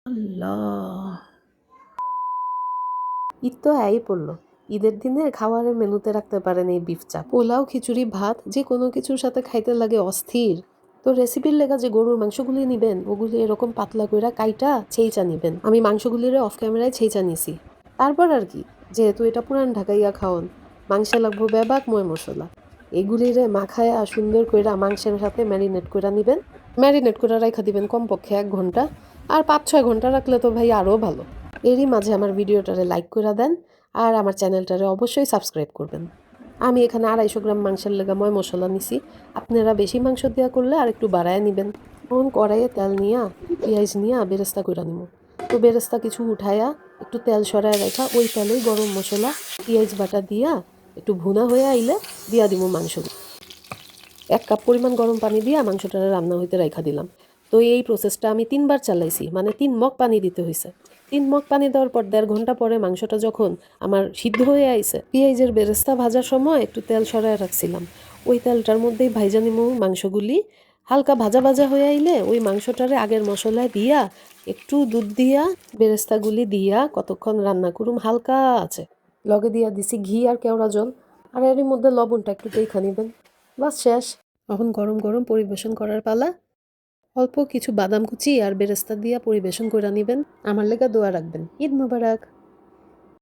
আল্লাহ, ঈদ তো এই পড়লো। ঈদের দিনে খাবারের মেনুতে রাখতে পারেন এই বিফ চাপ, পোলাও, খিচুড়ি, ভাত, যে কোনো কিছুর সাথে খাইতে লাগে অস্থির। তো রেসিপির লেগা যে গরুর মাংসগুলি নিবেন, ওগুলি এরকম পাতলা কইরা কাইটা ছেইচা নিবেন। আমি মাংসগুলিরে অফ ক্যামেরায় ছেইচা নিছি। তারপর আর কি, যেহেতু এটা পুরান ঢাকাইয়া খাওন, মাংসে লাগবো বেবাক ময় মশলা। এগুলিরে মাখায়া সুন্দর কইরা মাংসের সাথে ম্যারিনেট কইরা নিবেন। ম্যারিনেট করে রাখা দিবেন কমপক্ষে 1 ঘন্টা। আর 5-6 ঘন্টা রাখলে তো ভাই আরও ভালো। এরই মাঝে আমার ভিডিওটারে লাইক করে দেন, আর আমার চ্যানেলটারে অবশ্যই সাবস্ক্রাইব করবেন। আমি এখানে 250 গ্রাম মাংসের লেগা ময় মশলা নিছি। আপনারা বেশি মাংস দেওয়া করলে আর একটু বাড়ায় নেবেন। তখন কড়াইয়ে তেল নিয়া পেঁয়াজ নিয়া বেরেস্তা করে নিব। তো বেরেস্তা কিছু উঠায়া একটু তেল সরায় রাখা ওই তেলেই গরম মশলা, পেঁয়াজ বাটা দিয়া একটু ভুনা হয়ে আইলে দিয়া দিব মাংস। 1 কাপ পরিমাণ গরম পানি দিয়া মাংসটা রান্না হইতে রাইখা দিলাম। তো এই প্রসেসটা আমি 3 বার চালাইছি, মানে 3 মগ পানি দিতে হয়েছে। 3 মগ পানি দেওয়ার পর 1.5 ঘন্টা পরে মাংসটা যখন আমার সিদ্ধ হয়ে আইছে, পেঁয়াজের বেরেস্তা ভাজার সময় একটু তেল সরায় রাখছিলাম। ওই তেলটার মধ্যেই ভাইজা নিমু মাংসগুলি। হালকা ভাজা ভাজা হয়ে আইলে ওই মাংসটারে আগের মশলায় দিয়া একটু দুধ দিয়া বেরেস্তাগুলি দিয়া কতক্ষণ রান্না করুম হালকা আছে। লগে দিয়া দিছি ঘি আর কেওড়া জল। আর এরই মধ্যে লবণটা একটু দেখে নিবেন। বাস শেষ। এখন গরম গরম পরিবেশন করার পালা। অল্প কিছু বাদাম কুচি আর বেরেস্তা দিয়া পরিবেশন করে নিবেন। আমার লেগা দোয়া রাখবেন। ঈদ মোবারক।